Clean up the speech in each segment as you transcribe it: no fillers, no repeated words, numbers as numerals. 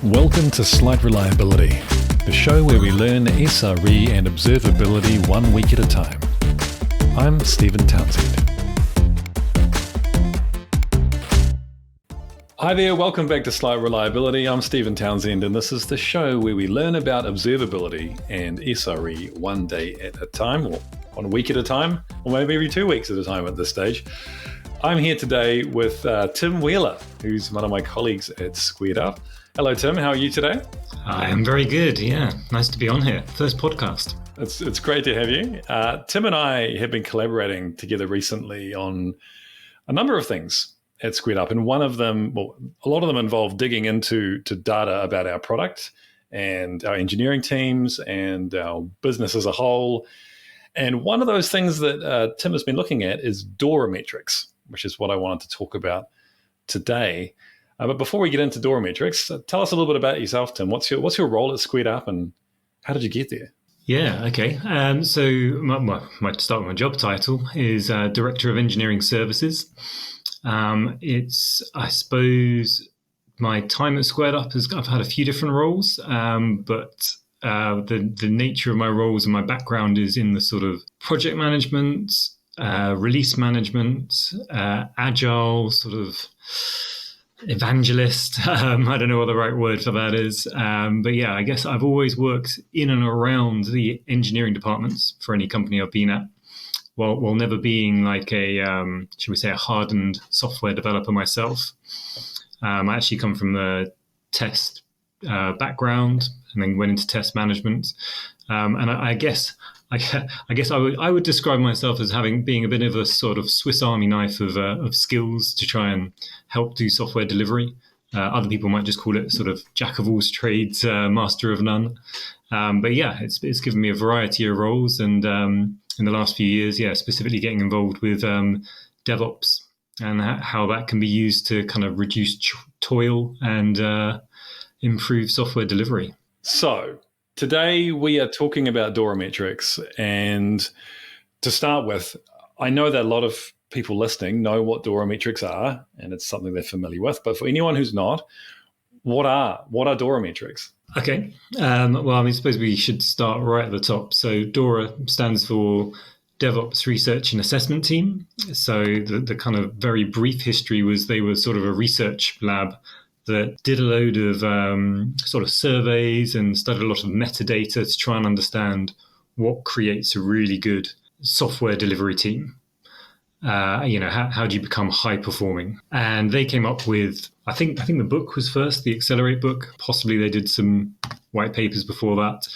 Welcome to Slight Reliability, the show where we learn SRE and observability 1 week at a time. I'm Stephen Townshend. Hi there, welcome back to Slight Reliability. I'm Stephen Townshend, and this is the show where we learn about observability and SRE 1 day at a time, or 1 week at a time, or maybe every 2 weeks at a time at this stage. I'm here today with Tim Wheeler, who's one of my colleagues at SquaredUp. Hello, Tim. How are you today? I am very good. Yeah, nice to be on here. First podcast. It's great to have you. Tim and I have been collaborating together recently on a number of things at SquaredUp, and one of them, well, a lot of them involve digging into data about our product and our engineering teams and our business as a whole. And one of those things that Tim has been looking at is DORA metrics, which is what I wanted to talk about today. But before we get into DORA metrics, tell us a little bit about yourself, Tim. What's your role at SquaredUp, and how did you get there? Yeah, okay. So my start with my job title is Director of Engineering Services. I suppose my time at SquaredUp I've had a few different roles, but the nature of my roles and my background is in the sort of project management, release management, agile sort of evangelist. I don't know what the right word for that is. But yeah, I guess I've always worked in and around the engineering departments for any company I've been at, while never being like a hardened software developer myself. I actually come from a test background and then went into test management. And I guess I would describe myself as being a bit of a sort of Swiss Army knife of skills to try and help do software delivery. Other people might just call it sort of jack of all trades, master of none. But yeah, it's given me a variety of roles, and in the last few years, specifically getting involved with DevOps and how that can be used to kind of reduce toil and improve software delivery. So today we are talking about DORA metrics, and to start with, I know that a lot of people listening know what DORA metrics are, and it's something they're familiar with. But for anyone who's not, what are DORA metrics? Okay. Well, I suppose we should start right at the top. So DORA stands for DevOps Research and Assessment Team. So the kind of very brief history was they were sort of a research lab that did a load of sort of surveys and studied a lot of metadata to try and understand what creates a really good software delivery team. How do you become high performing? And they came up with, I think the book was first, the Accelerate book. Possibly they did some white papers before that.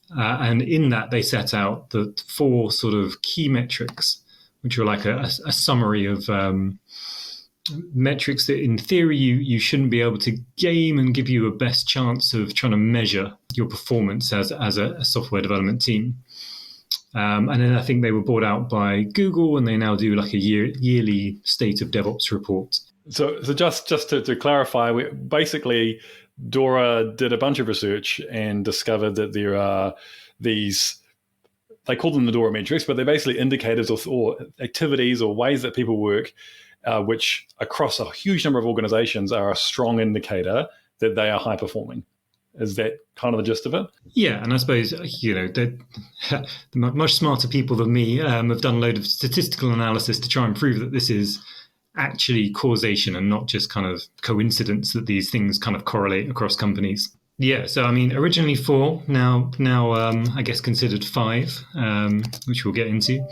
And in that, they set out the 4 sort of key metrics, which were like a summary of metrics that in theory you shouldn't be able to game and give you a best chance of trying to measure your performance as a software development team. And then I think they were bought out by Google, and they now do like a yearly State of DevOps report. So just to clarify, basically DORA did a bunch of research and discovered that there are these, they call them the DORA metrics, but they're basically indicators or activities or ways that people work, which across a huge number of organizations are a strong indicator that they are high performing. Is that kind of the gist of it? Yeah, and I suppose, much smarter people than me have done a load of statistical analysis to try and prove that this is actually causation and not just kind of coincidence that these things kind of correlate across companies. Yeah, so originally 4, now I guess considered 5, which we'll get into.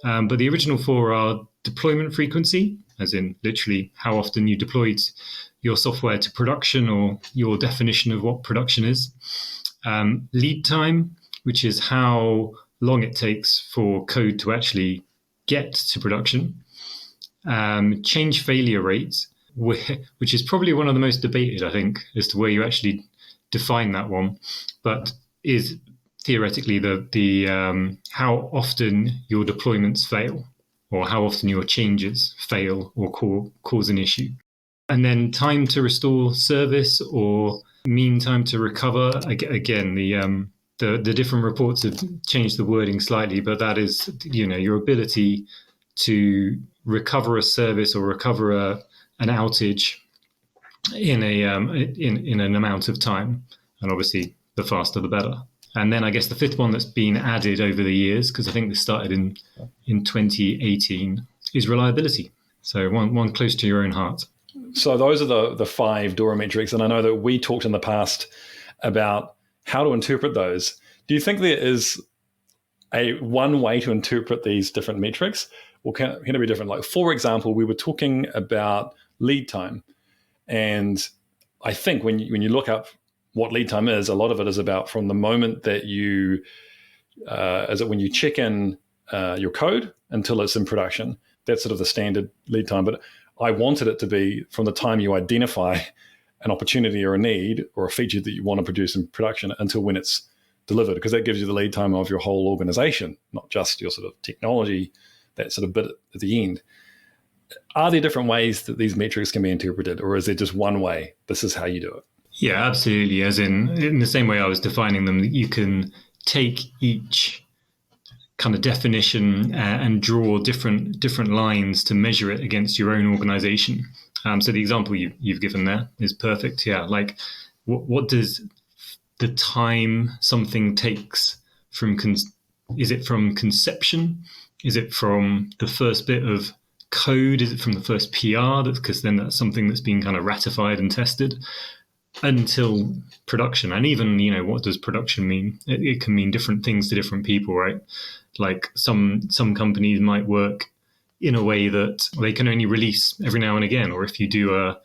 But the original 4 are deployment frequency, as in literally how often you deployed your software to production, or your definition of what production is. Lead time, which is how long it takes for code to actually get to production. Change failure rates, which is probably one of the most debated, I think, as to where you actually define that one, but is theoretically the how often your deployments fail, or how often your changes fail or cause an issue. And then time to restore service, or mean time to recover. Again, the different reports have changed the wording slightly, but that is, your ability to recover a service or recover an outage in an amount of time, and obviously the faster the better. And then I guess the fifth one that's been added over the years, because I think this started in 2018, is reliability. So one close to your own heart. So those are the 5 DORA metrics, and I know that we talked in the past about how to interpret those. Do you think there is one way to interpret these different metrics, or can it be different? Like, for example, we were talking about lead time, and I think when you look up what lead time is, a lot of it is about from the moment that you, is it when you check in your code until it's in production. That's sort of the standard lead time. But I wanted it to be from the time you identify an opportunity or a need or a feature that you want to produce in production until when it's delivered, because that gives you the lead time of your whole organization, not just your sort of technology, that sort of bit at the end. Are there different ways that these metrics can be interpreted, or is there just one way? This is how you do it. Yeah, absolutely. As in the same way I was defining them, you can take each kind of definition and draw different lines to measure it against your own organization. So the example you've given there is perfect. Yeah, like what does the time something takes from, is it from conception? Is it from the first bit of code? Is it from the first PR? Because then that's something that's been kind of ratified and tested until production. And even, what does production mean? It can mean different things to different people, right? Like some companies might work in a way that they can only release every now and again, or if you do an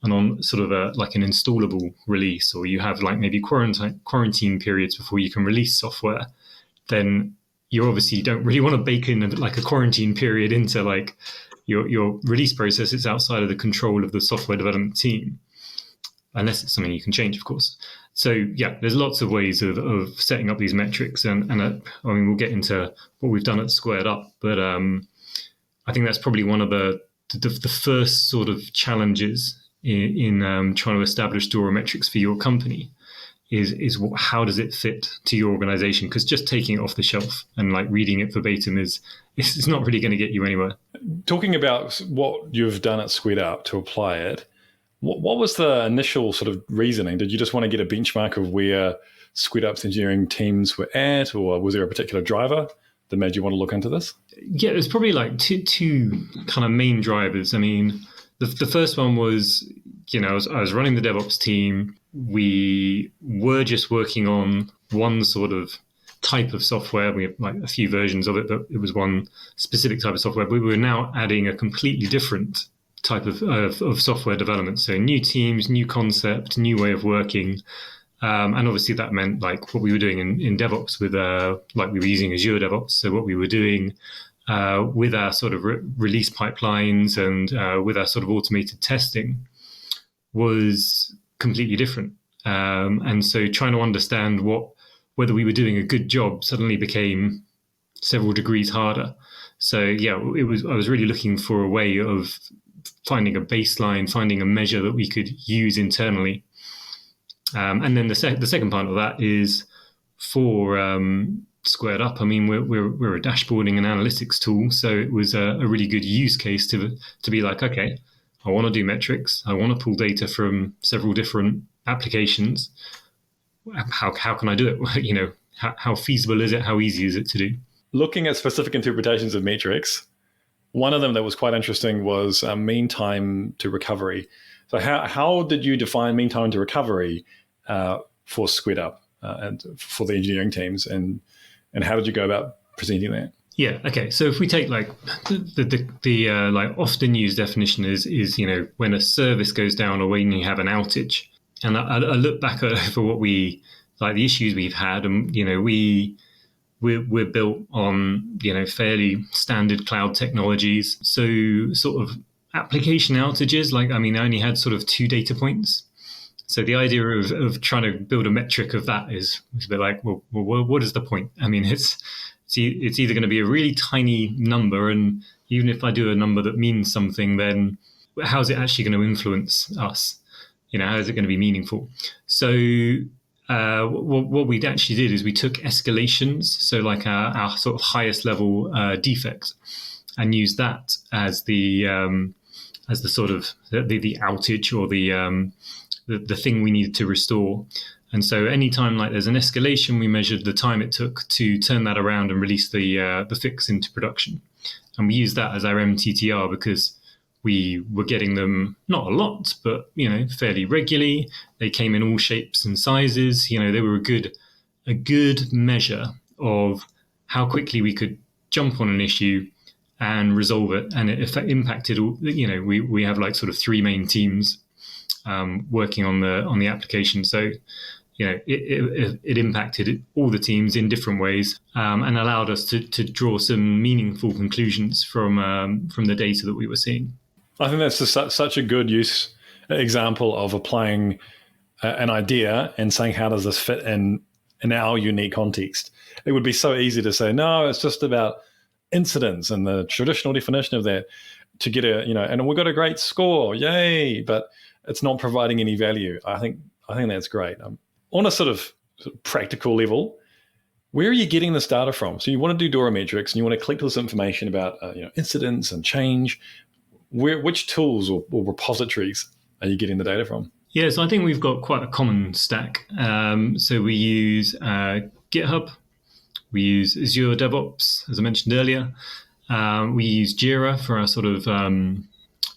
installable release, or you have like maybe quarantine periods before you can release software, then you obviously don't really want to bake in like a quarantine period into like your release process. It's outside of the control of the software development team, unless it's something you can change, of course. So yeah, there's lots of ways of setting up these metrics, and we'll get into what we've done at SquaredUp, but I think that's probably one of the first sort of challenges in trying to establish DORA metrics for your company is how does it fit to your organization? Because just taking it off the shelf and like reading it verbatim is not really going to get you anywhere. Talking about what you've done at SquaredUp to apply it, what was the initial sort of reasoning? Did you just want to get a benchmark of where SquaredUp's engineering teams were at, or was there a particular driver that made you want to look into this? Yeah, there's probably like two kind of main drivers. I mean, the first one was, I was running the DevOps team. We were just working on one sort of type of software. We have like a few versions of it, but it was one specific type of software. We were now adding a completely different type of software development. So new teams, new concept, new way of working. And obviously that meant like what we were doing in DevOps with like we were using Azure DevOps. So what we were doing with our sort of release pipelines and with our sort of automated testing was completely different. And so trying to understand whether we were doing a good job suddenly became several degrees harder. So yeah, I was really looking for a way of finding a baseline, finding a measure that we could use internally. And then the second part of that is for SquaredUp. I mean, we're a dashboarding and analytics tool, so it was a really good use case to be like, okay, I want to do metrics. I want to pull data from several different applications. How can I do it? How feasible is it? How easy is it to do? Looking at specific interpretations of metrics, one of them that was quite interesting was mean time to recovery. So how did you define mean time to recovery for SquaredUp and for the engineering teams, and how did you go about presenting that? Yeah. Okay. So if we take like the like often used definition is when a service goes down or when you have an outage, and I look back over what we like the issues we've had, and we're built on fairly standard cloud technologies, so sort of application outages, like, I mean, I only had sort of 2 data points. So the idea of trying to build a metric of that is a bit like, well, what is the point? I mean, it's either going to be a really tiny number, and even if I do a number that means something, then how's it actually going to influence us? How is it going to be meaningful? So what we actually did is we took escalations, so like our sort of highest level defects, and used that as the as the sort of the outage or the thing we needed to restore. And so anytime like there's an escalation, we measured the time it took to turn that around and release the fix into production. And we used that as our MTTR because we were getting them not a lot, but fairly regularly. They came in all shapes and sizes. They were a good measure of how quickly we could jump on an issue and resolve it. And it impacted all. We have like sort of three main teams working on the application. So it impacted all the teams in different ways and allowed us to draw some meaningful conclusions from the data that we were seeing. I think that's just such a good example of applying an idea and saying, how does this fit in our unique context? It would be so easy to say, no, it's just about incidents and the traditional definition of that to get and we got a great score, yay, but it's not providing any value. I think that's great. On a sort of practical level, where are you getting this data from? So you want to do DORA metrics and you want to collect all this information about incidents and change. Which tools or repositories are you getting the data from? Yeah, so I think we've got quite a common stack. So we use GitHub, we use Azure DevOps, as I mentioned earlier. We use Jira for our sort of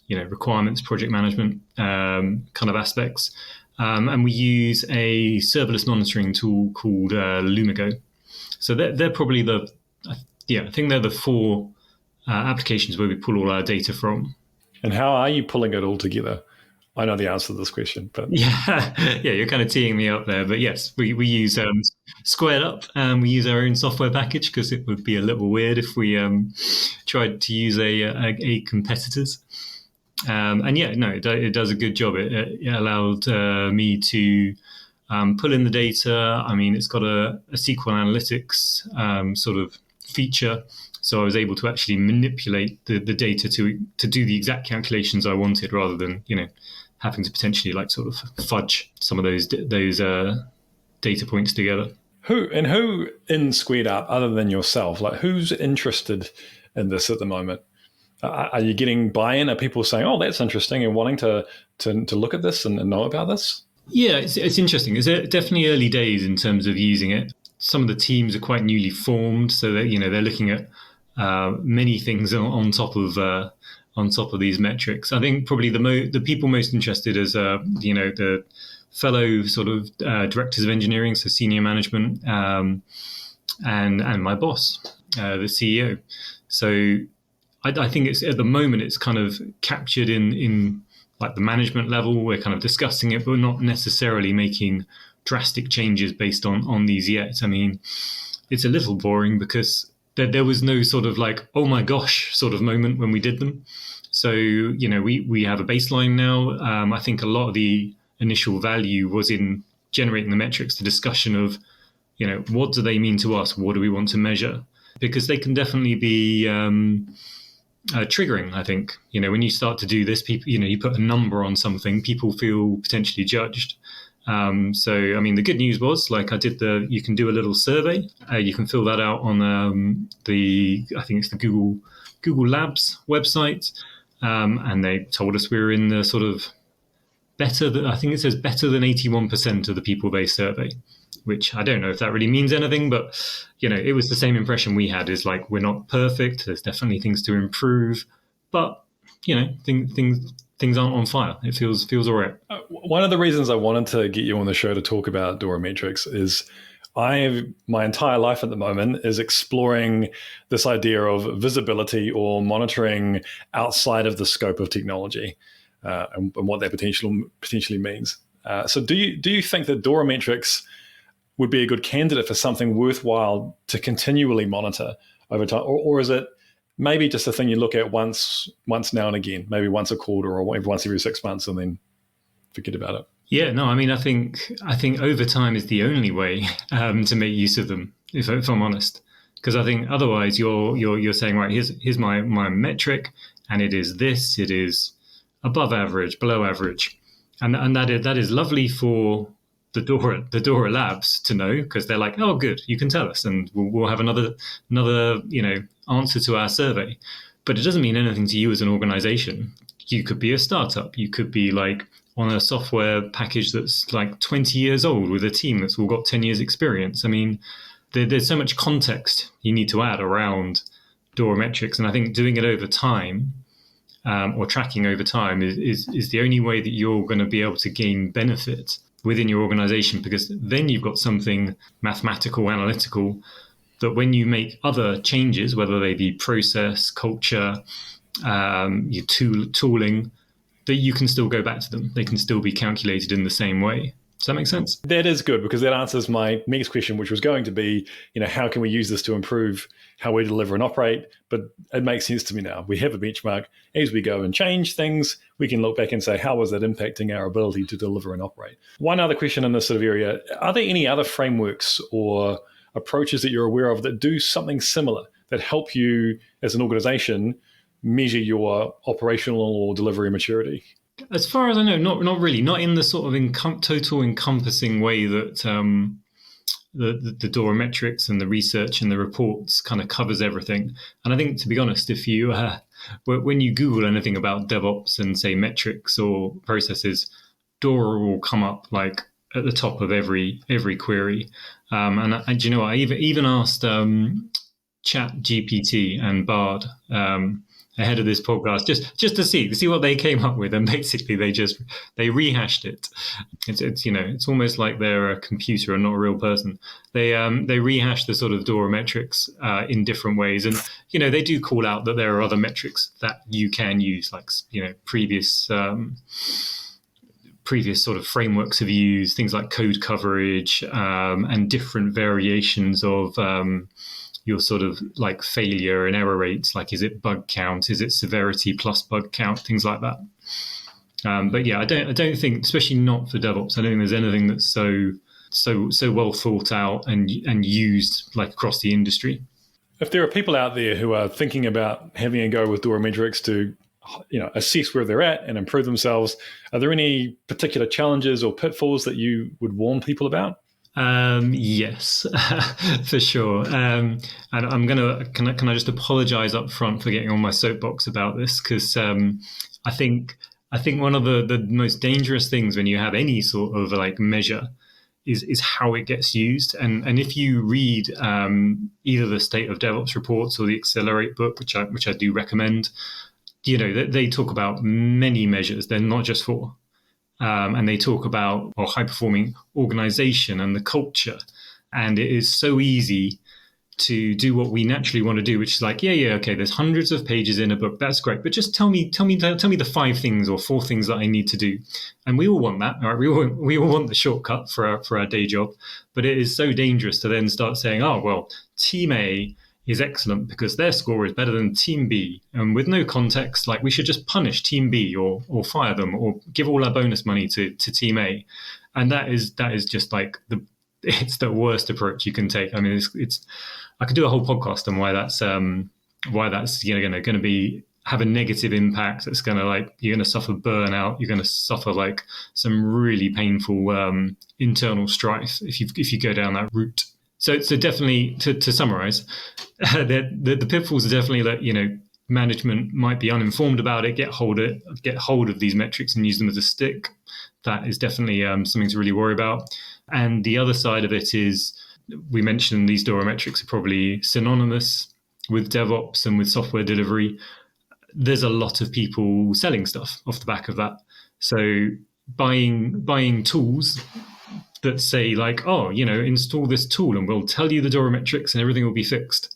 requirements, project management kind of aspects. And we use a serverless monitoring tool called Lumigo. So they're probably I think they're the four applications where we pull all our data from. And how are you pulling it all together? I know the answer to this question, but yeah, you're kind of teeing me up there. But yes, we use SquaredUp. We use our own software package because it would be a little weird if we tried to use a competitor's. It does a good job. It allowed me to pull in the data. I mean, it's got a SQL Analytics sort of feature. So I was able to actually manipulate the data to do the exact calculations I wanted rather than, having to potentially like sort of fudge some of those data points together. Who in SquaredUp, other than yourself, like who's interested in this at the moment? Are you getting buy-in? Are people saying, oh, that's interesting and wanting to look at this and know about this? Yeah, it's interesting. It's definitely early days in terms of using it. Some of the teams are quite newly formed, so that they're looking at many things on top of these metrics. I think probably the people most interested is the fellow sort of directors of engineering, so senior management, and my boss, the CEO. So I think it's at the moment it's kind of captured in like the management level. We're kind of discussing it, but we're not necessarily making drastic changes based on these yet. I mean, it's a little boring because there was no sort of like, oh my gosh, sort of moment when we did them. So, we have a baseline now. I think a lot of the initial value was in generating the metrics, the discussion of, what do they mean to us? What do we want to measure? Because they can definitely be triggering, I think. When you start to do this, people, you put a number on something, people feel potentially judged. So, I mean, the good news was, like, you can do a little survey. You can fill that out on I think it's the Google Labs website. And they told us we were in the sort of I think it says better than 81% of the people they survey, which I don't know if that really means anything, but, it was the same impression we had, is like, we're not perfect. There's definitely things to improve, but, things aren't on fire. It feels all right. One of the reasons I wanted to get you on the show to talk about DORA metrics is my entire life at the moment is exploring this idea of visibility or monitoring outside of the scope of technology and what that potentially means. So do you think that DORA metrics would be a good candidate for something worthwhile to continually monitor over time? Or is it maybe just a thing you look at once now and again, maybe once a quarter or once every 6 months and then forget about it? Yeah, no, I mean, I think over time is the only way to make use of them, if I'm honest. Because I think otherwise you're saying, right, here's my metric, and it is this, it is above average, below average. And that is lovely for the DORA labs to know, because they're like, oh, good, you can tell us, and we'll have another answer to our survey. But it doesn't mean anything to you as an organization. You could be a startup. You could be like on a software package that's like 20 years old with a team that's all got 10 years experience. I mean, there's so much context you need to add around DORA metrics. And I think doing it over time, or tracking over time is the only way that you're going to be able to gain benefit within your organization, because then you've got something mathematical, analytical, that when you make other changes, whether they be process, culture, your tooling, that you can still go back to them. They can still be calculated in the same way. Does that make sense? That is good, because that answers my next question, which was going to be, how can we use this to improve how we deliver and operate? But it makes sense to me now. We have a benchmark. As we go and change things, we can look back and say, how was that impacting our ability to deliver and operate? One other question in this sort of area, are there any other frameworks or approaches that you're aware of that do something similar, that help you as an organization measure your operational or delivery maturity? As far as I know, not really. Not in the sort of total encompassing way that the DORA metrics and the research and the reports kind of covers everything. And I think, to be honest, if you when you Google anything about DevOps and say metrics or processes, DORA will come up like at the top of every query. And you know what? I even asked Chat GPT and Bard ahead of this podcast, just to see what they came up with, and basically they rehashed it. It's almost like they're a computer and not a real person. They rehashed the sort of DORA metrics in different ways, and they do call out that there are other metrics that you can use, like previous sort of frameworks have used, things like code coverage and different variations of your sort of like failure and error rates, like is it bug count, is it severity plus bug count, things like that. But yeah, I don't think, especially not for DevOps, I don't think there's anything that's so well thought out and used like across the industry. If there are people out there who are thinking about having a go with DORA metrics to assess where they're at and improve themselves, are there any particular challenges or pitfalls that you would warn people about? Yes, for sure. And I'm can I just apologize up front for getting on my soapbox about this, because I think one of the most dangerous things when you have any sort of like measure is how it gets used. And if you read either the State of DevOps reports or the Accelerate book, which I do recommend, they talk about many measures. They're not just four. And they talk about high-performing organization and the culture. And it is so easy to do what we naturally want to do, which is like, okay, there's hundreds of pages in a book. That's great. But just tell me the 5 things or 4 things that I need to do. And we all want that, right? We all want the shortcut for our day job. But it is so dangerous to then start saying, Team A is excellent because their score is better than Team B. And with no context, like we should just punish Team B or fire them or give all our bonus money to Team A. And that is just like it's the worst approach you can take. I mean, it's I could do a whole podcast on why that's going to be have a negative impact. It's going to you're going to suffer burnout. You're going to suffer like some really painful internal strife if you go down that route. So definitely, to summarize, the pitfalls are definitely that management might be uninformed about it, get hold of these metrics and use them as a stick. That is definitely something to really worry about. And the other side of it is, we mentioned these DORA metrics are probably synonymous with DevOps and with software delivery. There's a lot of people selling stuff off the back of that. So buying tools that say install this tool and we'll tell you the DORA metrics and everything will be fixed.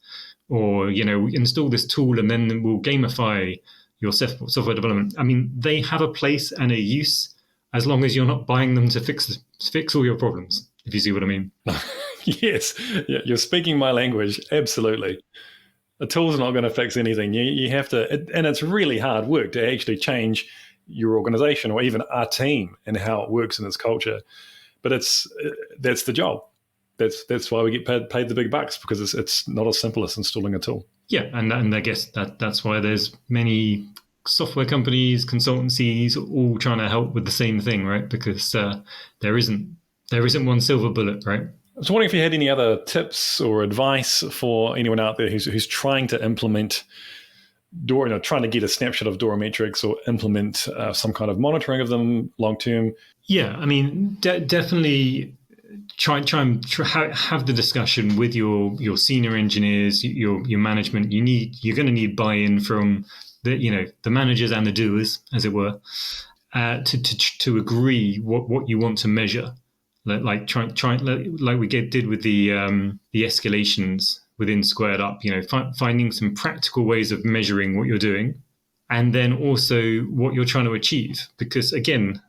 Or, install this tool and then we'll gamify your software development. I mean, they have a place and a use as long as you're not buying them to fix all your problems, if you see what I mean. Yes, you're speaking my language. Absolutely. A tool's not going to fix anything. You have to, and it's really hard work to actually change your organization or even our team and how it works in its culture. But that's the job. That's why we get paid the big bucks, because it's not as simple as installing a tool. Yeah, and I guess that's why there's many software companies, consultancies, all trying to help with the same thing, right? Because there isn't one silver bullet, right? I was wondering if you had any other tips or advice for anyone out there who's trying to implement DORA, trying to get a snapshot of DORA metrics or implement some kind of monitoring of them long term? Yeah, I mean, definitely try and have the discussion with your senior engineers, your management. You're going to need buy-in from the managers and the doers, as it were, to agree what you want to measure. Like we did with the escalations within SquaredUp. Finding some practical ways of measuring what you're doing, and then also what you're trying to achieve. Because again,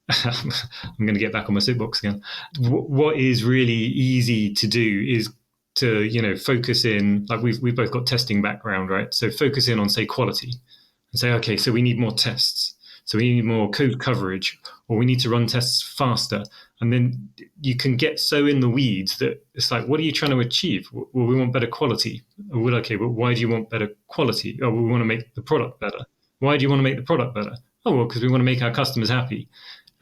I'm going to get back on my soapbox again. What is really easy to do is to focus in, like we've both got testing background, right? So focus in on, say, quality, and say, okay, so we need more tests, so we need more code coverage, or we need to run tests faster. And then you can get so in the weeds that it's like, what are you trying to achieve? Well, we want better quality. Well, okay, but why do you want better quality? Oh, we want to make the product better. Why do you want to make the product better? Oh, well, because we want to make our customers happy.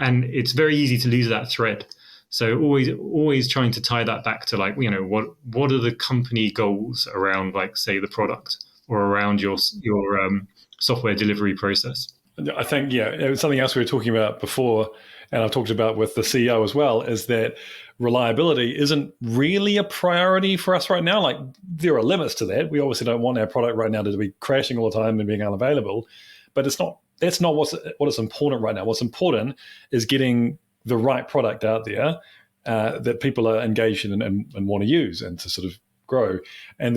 And it's very easy to lose that thread. So always trying to tie that back to, like, what are the company goals around, like, say, the product or around your software delivery process. I think, it was something else we were talking about before, and I've talked about with the CEO as well, is that reliability isn't really a priority for us right now. Like, there are limits to that. We obviously don't want our product right now to be crashing all the time and being unavailable, but that's not what is important right now. What's important is getting the right product out there that people are engaged in and want to use and to sort of grow. And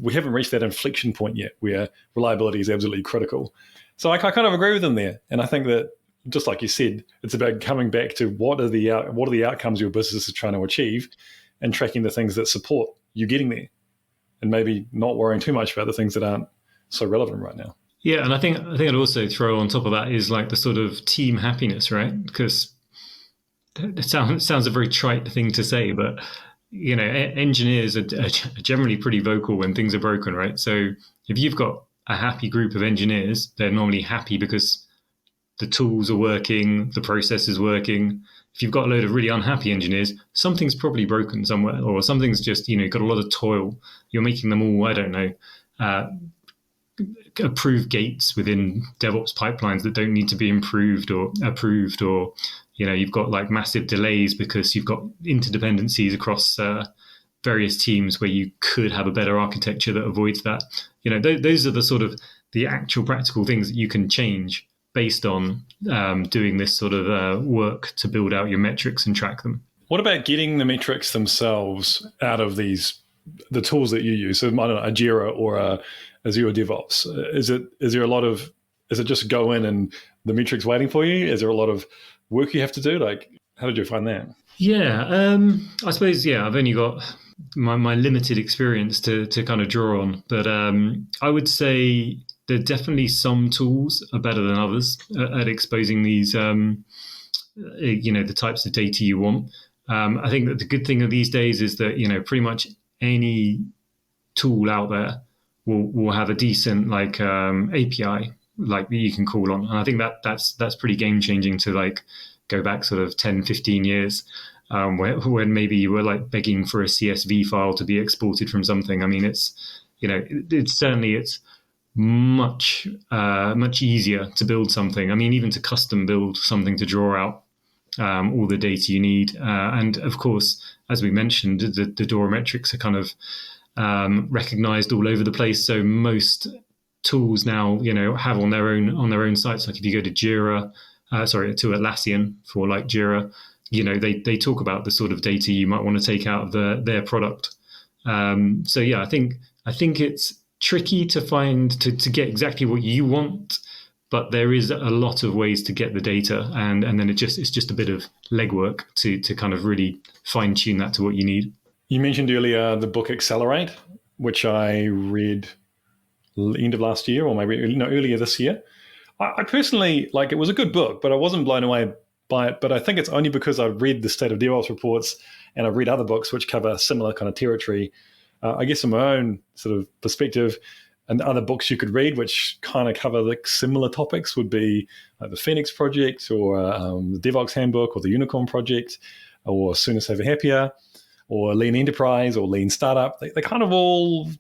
we haven't reached that inflection point yet where reliability is absolutely critical. So I kind of agree with them there. And I think that, just like you said, it's about coming back to what are the outcomes your business is trying to achieve, and tracking the things that support you getting there, and maybe not worrying too much about the things that aren't so relevant right now. Yeah, and I think I'd also throw on top of that is, like, the sort of team happiness, right? Because it sounds a very trite thing to say, but engineers are generally pretty vocal when things are broken, right? So if you've got a happy group of engineers, they're normally happy because the tools are working, the process is working. If you've got a load of really unhappy engineers, something's probably broken somewhere, or something's just, got a lot of toil. You're making them all, I don't know, approve gates within DevOps pipelines that don't need to be improved or approved, or, you've got, like, massive delays because you've got interdependencies across various teams where you could have a better architecture that avoids that. Those are the sort of the actual practical things that you can change based on doing this sort of work to build out your metrics and track them. What about getting the metrics themselves out of the tools that you use? So, I don't know, a Jira or a Azure DevOps. Is it just go in and the metrics waiting for you? Is there a lot of work you have to do? Like, how did you find that? Yeah, I suppose, I've only got my limited experience to kind of draw on. But I would say there are definitely some tools are better than others at exposing these, the types of data you want. I think that the good thing of these days is that, pretty much any tool out there will have a decent, like, API, like, that you can call on. And I think that's pretty game changing to, like, go back sort of 10, 15 years, when maybe you were, like, begging for a CSV file to be exported from something. I mean, it's much easier to build something. I mean, even to custom build something to draw out all the data you need. And of course, as we mentioned, the DORA metrics are kind of recognized all over the place. So most tools now, have on their own sites. Like if you go to Jira, to Atlassian for, like, Jira, they talk about the sort of data you might want to take out of their product. I think it's tricky to find to get exactly what you want, but there is a lot of ways to get the data, and then it's just a bit of legwork to kind of really fine tune that to what you need. You mentioned earlier the book Accelerate, which I read end of last year, or maybe earlier this year. I personally, like, it was a good book, but I wasn't blown away by it. But I think it's only because I've read the State of DevOps reports and I've read other books which cover similar kind of territory. I guess from my own sort of perspective, and other books you could read which kind of cover like similar topics would be like the Phoenix Project, or the DevOps Handbook, or the Unicorn Project, or Sooner Saver Happier, or Lean Enterprise, or Lean Startup. They kind of all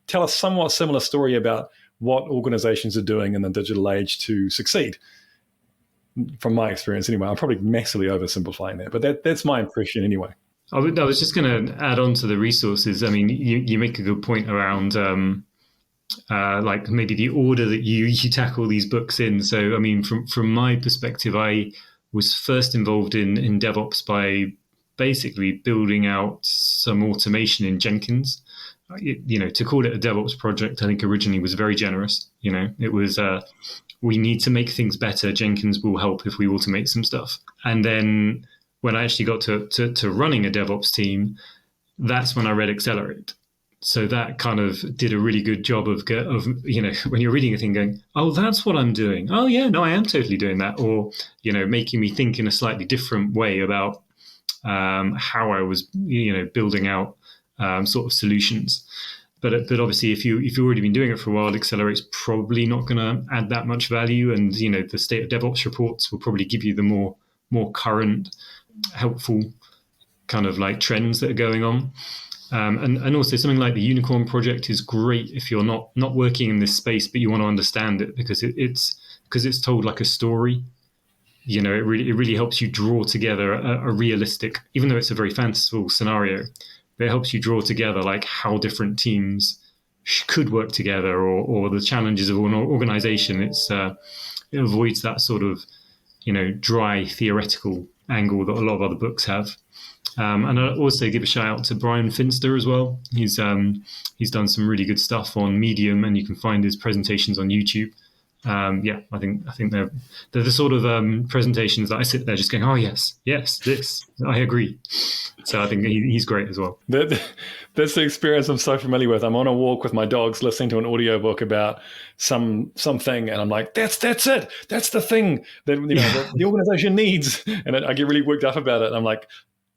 tell a somewhat similar story about what organizations are doing in the digital age to succeed. From my experience anyway. I'm probably massively oversimplifying that, but that's my impression anyway. I was just going to add on to the resources. I mean, you make a good point around like maybe the order that you tackle these books in. So, I mean, from my perspective, I was first involved in DevOps by basically building out some automation in Jenkins. To call it a DevOps project, I think originally was very generous. It was we need to make things better. Jenkins will help if we automate some stuff. And then when I actually got to running a DevOps team, that's when I read Accelerate. So that kind of did a really good job of when you're reading a thing going, oh, that's what I'm doing. Oh, yeah, no, I am totally doing that. Or, making me think in a slightly different way about how I was, building out sort of solutions. But obviously, if you've already been doing it for a while, Accelerate's probably not going to add that much value. And, the state of DevOps reports will probably give you the more current, helpful kind of like trends that are going on. And also something like the Unicorn project is great if you're not working in this space, but you want to understand it because it's told like a story. It really helps you draw together a realistic, even though it's a very fanciful scenario, but it helps you draw together like how different teams could work together or the challenges of an organization. It avoids that sort of, dry theoretical angle that a lot of other books have. And I'll also give a shout out to Brian Finster as well. He's done some really good stuff on Medium, and you can find his presentations on YouTube. I think they're the sort of presentations that I sit there just going, oh yes, this, I agree. So I think he's great as well. That's the experience I'm so familiar with. I'm on a walk with my dogs listening to an audiobook about something, and I'm like, that's it. That's the thing that the organization needs. And I get really worked up about it. And I'm like,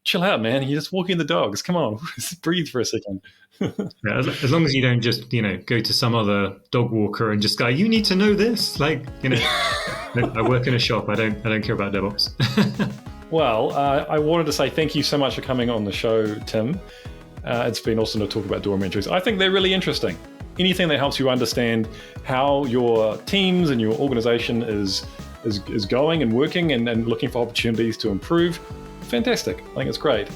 chill out, man. You're just walking the dogs. Come on, breathe for a second. Yeah, as long as you don't just, go to some other dog walker and just go, you need to know this. Like, I work in a shop. I don't care about DevOps. Well, I wanted to say thank you so much for coming on the show, Tim. It's been awesome to talk about DORA metrics. I think they're really interesting. Anything that helps you understand how your teams and your organization is going and working and looking for opportunities to improve, fantastic. I think it's great.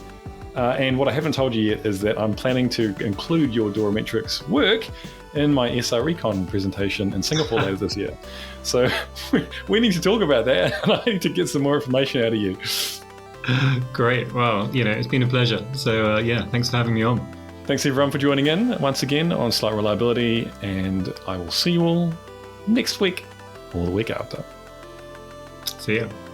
And what I haven't told you yet is that I'm planning to include your DORA metrics work in my SREcon presentation in Singapore later this year. So we need to talk about that, and I need to get some more information out of you. Great. Well, it's been a pleasure. So thanks for having me on. Thanks everyone for joining in once again on Slight Reliability, and I will see you all next week or the week after. See ya.